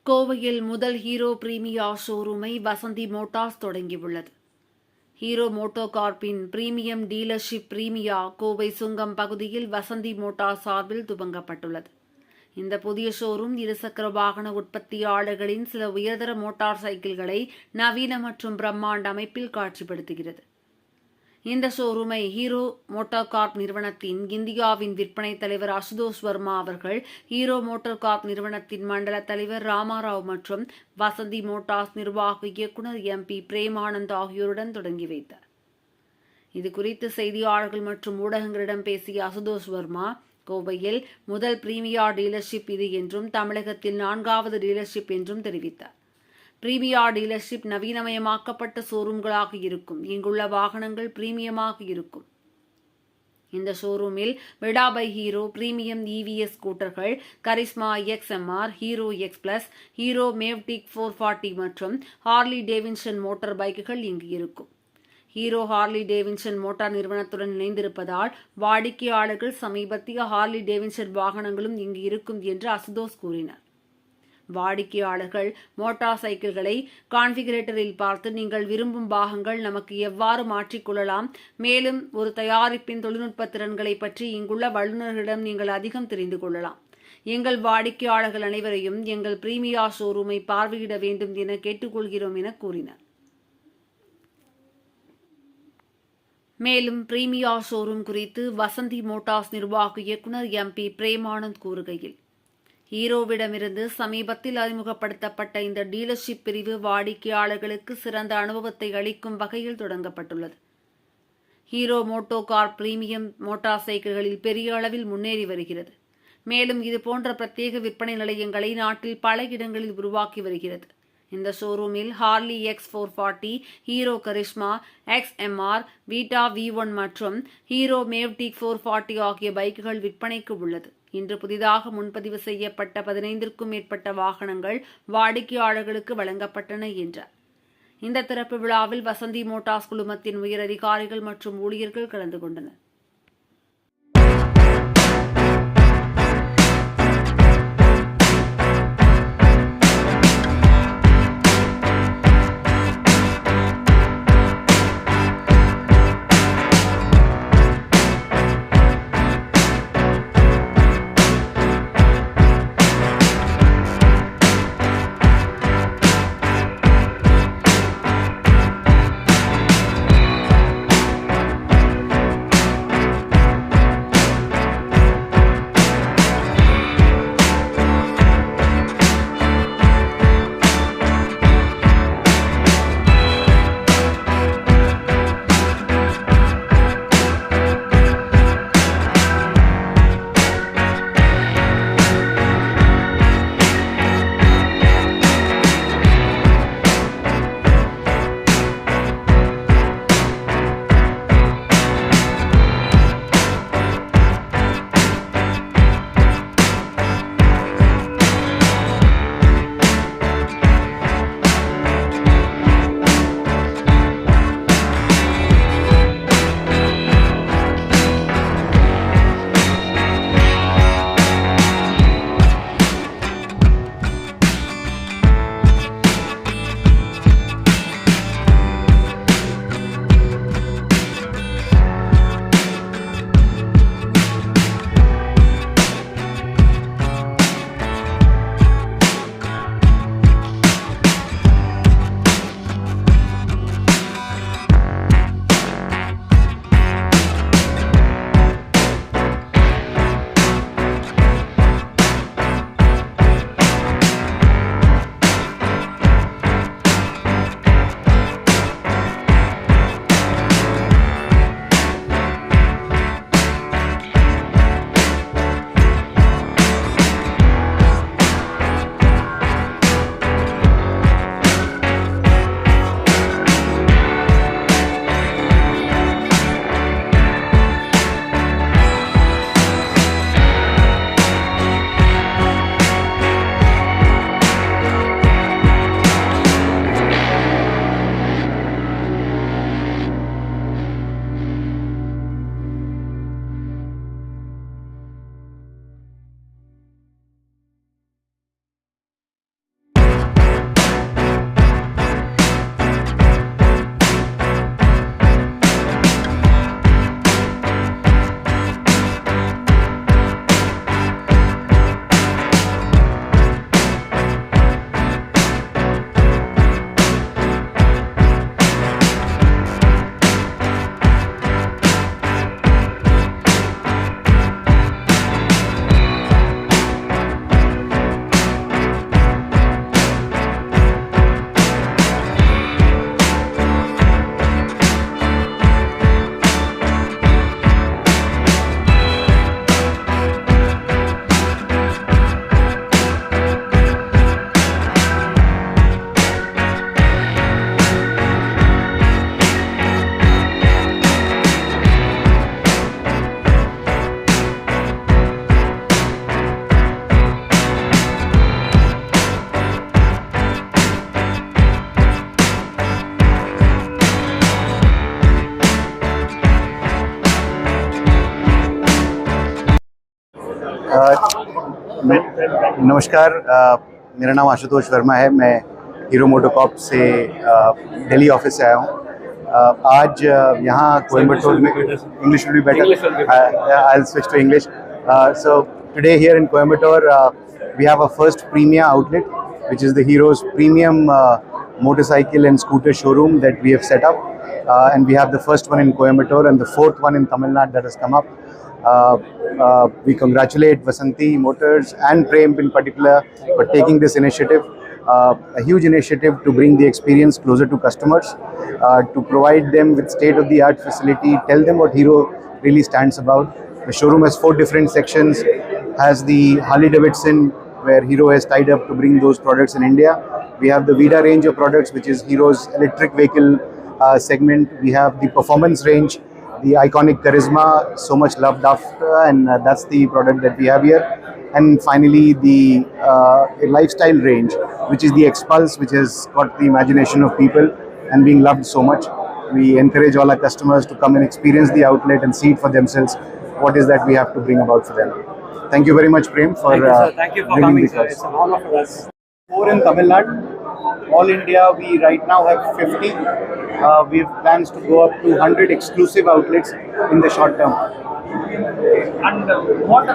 கோவையில் முதல் Hero Premia ஷோரூமை வசந்தி மோட்டார்ஸ் தொடங்கியுள்ளது. ஹீரோ மோட்டோ கார்ப்பின் premium dealership Premia Kovai Sungam பகுதியில் வசந்தி மோட்டார்ஸ் சார்பில் துவங்கப்பட்டுள்ளது. இந்த புதிய ஷோரூம் இருசக்கர வாகன உற்பத்தியாளர்களின் சில உயர்தர மோட்டார் சைக்கிள்களை நவீன மற்றும் பிரம்மாண்ட அமைப்பில் காட்சிப்படுத்துகிறது. இந்த ஷோரூமை ஹீரோ மோட்டார் கார்ப் நிறுவனத்தின் இந்தியாவின் விற்பனை தலைவர் அசுதோஷ் வர்மா அவர்கள், ஹீரோ மோட்டார் கார்ப் நிறுவனத்தின் மண்டல தலைவர் ராமாராவ் மற்றும் வசந்தி மோட்டார்ஸ் நிர்வாக இயக்குநர் MP பிரேமானந்த் ஆகியோருடன் தொடங்கி வைத்தார். இதுகுறித்து செய்தியாளர்கள் மற்றும் ஊடகங்களிடம் பேசிய அசுதோஷ் வர்மா, கோவையில் முதல் பிரீமியா டீலர்ஷிப் இது என்றும் தமிழகத்தில் 4வது டீலர்ஷிப் என்றும் தெரிவித்தார். பிரீமியா டீலர்ஷிப் நவீனமயமாக்கப்பட்ட ஷோரூம்களாக இருக்கும். இங்குள்ள வாகனங்கள் பிரீமியமாக இருக்கும். இந்த ஷோரூமில் Vida by Hero premium EVS ஸ்கூட்டர்கள், Karizma XMR, Hero X+, Hero Mavrick 440 மற்றும் ஹார்லி டேவின்சன் மோட்டார் பைக்குகள் இங்கு இருக்கும். ஹீரோ ஹார்லி டேவின்சன் மோட்டார் நிறுவனத்துடன் இணைந்திருப்பதால் வாடிக்கையாளர்கள் சமீபத்திய ஹார்லி டேவின்சன் வாகனங்களும் இங்கு இருக்கும் என்று அசுதோஷ் கூறினார். வாடிக்கையாளர்கள் மோட்டார் சைக்கிள்களை கான்ஃபிகரேட்டரில் பார்த்து நீங்கள் விரும்பும் பாகங்கள் நமக்கு எவ்வாறு மாற்றிக்கொள்ளலாம், மேலும் ஒரு தயாரிப்பின் தொழில்நுட்ப திறன்களை பற்றி இங்குள்ள வல்லுநர்களிடம் நீங்கள் அதிகம் தெரிந்து கொள்ளலாம். எங்கள் வாடிக்கையாளர்கள் அனைவரையும் எங்கள் பிரீமியா ஷோரூமை பார்வையிட வேண்டும் என கேட்டுக்கொள்கிறோம் என கூறினார். மேலும் பிரீமியா ஷோரூம் குறித்து வசந்தி மோட்டார்ஸ் நிர்வாக இயக்குநர் MP பிரேமானந்த் கூறுகையில், ஹீரோவிடமிருந்து சமீபத்தில் அறிமுகப்படுத்தப்பட்ட இந்த டீலர்ஷிப் பிரிவு வாடிக்கையாளர்களுக்கு சிறந்த அனுபவத்தை அளிக்கும் வகையில் தொடங்கப்பட்டுள்ளது. Hero MotoCorp premium motor சைக்கிள்களில் பெரிய அளவில் முன்னேறி வருகிறது. மேலும் இதுபோன்ற பிரத்யேக விற்பனை நிலையங்களை நாட்டில் பல இடங்களில் உருவாக்கி வருகிறது. இந்த ஷோரூமில் Harley X440, Hero Karizma XMR, Vida V1 மற்றும் ஹீரோ மேவ்டிக் 440 ஆகிய பைக்குகள் விற்பனைக்கு உள்ளது. இன்று புதிதாக முன்பதிவு செய்யப்பட்ட 15க்கும் மேற்பட்ட வாகனங்கள் வாடிக்கையாளர்களுக்கு வழங்கப்பட்டன என்றார். இந்த திறப்பு விழாவில் வசந்தி மோட்டார்ஸ் குழுமத்தின் உயர் அதிகாரிகள் மற்றும் ஊழியர்கள் கலந்து கொண்டனர். नमस्कार, मेरा नाम आशुतोष वर्मा है। मैं हीरो मोटोकॉर्प से दिल्ली ऑफिस से आया हूँ। आज यहाँ कोयम्बटूर में English will be better, I will switch to English. So today here in Coimbatore we have our first Premia outlet, which is the Hero's premium motorcycle and scooter showroom that we have set up, and we have the first one in Coimbatore and the fourth one in Tamil Nadu that has come up. We congratulate Vasanthi Motors and Prem in particular for taking this initiative, a huge initiative to bring the experience closer to customers, to provide them with state-of-the-art facility, tell them what Hero really stands about. The showroom has 4 different sections, has the Harley Davidson, where Hero has tied up to bring those products in India. We have the Vida range of products, which is Hero's electric vehicle segment. We have the performance range, the iconic Charisma, so much loved after, and that's the product that we have here. And finally, the lifestyle range, which is the X-Pulse, which has got the imagination of people and being loved so much. We encourage all our customers to come and experience the outlet and see it for themselves. What is that we have to bring about for them? Thank you very much, Prem, for Thank you for coming, sir. It's an honor for us. 4 in Tamil Nadu. All India, we right now have 50. We have plans to go up to 100 exclusive outlets in the short term. And what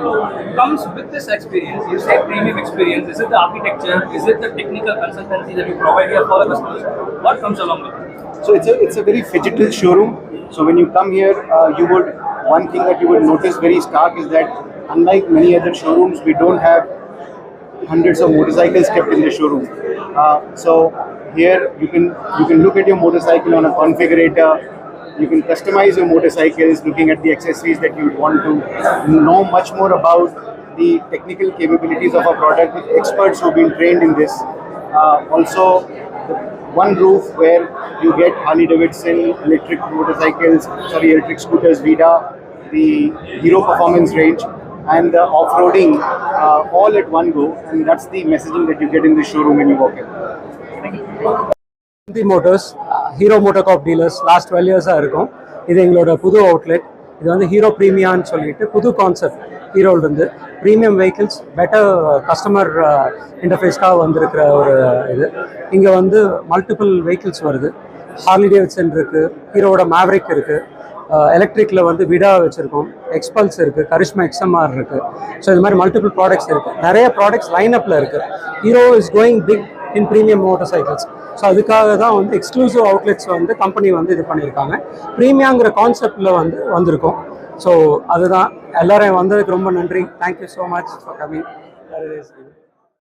comes with this experience? You say premium experience. Is it the architecture? Is it the technical consultancy that you provide here for the customers? What comes along with it? So it's a very phygital showroom. So when you come here, one thing that you would notice very stark is that unlike many other showrooms, we don't have hundreds of motorcycles kept in the showroom. So here you can look at your motorcycle on a configurator. You can customize your motorcycles, looking at the accessories that you would want to know much more about the technical capabilities of our product with experts who've been trained in this. Also, one roof where you get Harley Davidson electric scooters, Vida, the Hero performance range, and the off-roading all at one go, and that's the messaging that you get in the showroom when you walk in. Vasanthi Motors, Hero Motocorp dealers last 12 years இருக்கும். இது எங்களோட புது outlet. இது வந்து hero ப்ரீமியான்னு சொல்லிட்டு புது concept ஹீரோல இருந்து premium vehicles better customer இன்டர்ஃபேஸ்க்காக வந்திருக்கிற ஒரு இது. இங்கே வந்து மல்டிபிள் வெஹிக்கிள்ஸ் வருது. ஹார்லி டேவிட்சன் இருக்குது, ஹீரோவோட மேவரிக் இருக்குது, எலக்ட்ரிக்கில் வந்து விடா வச்சுருக்கோம், எக்ஸ்பல்ஸ் இருக்குது, கரிஷ்மா XMR இருக்குது. ஸோ இது மாதிரி மல்டிபிள் ப்ராடக்ட்ஸ் இருக்குது. நிறைய ப்ராடக்ட்ஸ் லைனப்பில் இருக்குது. Hero is going big in premium motorcycles. So அதுக்காக தான் வந்து எக்ஸ்க்ளூசிவ் அவுட்லெட்ஸ் வந்து கம்பெனி வந்து இது பண்ணியிருக்காங்க. ப்ரீமியாங்கிற கான்செப்டில் வந்து வந்திருக்கோம். ஸோ அதுதான் எல்லாரையும் வந்ததுக்கு ரொம்ப நன்றி. Thank you so much for coming.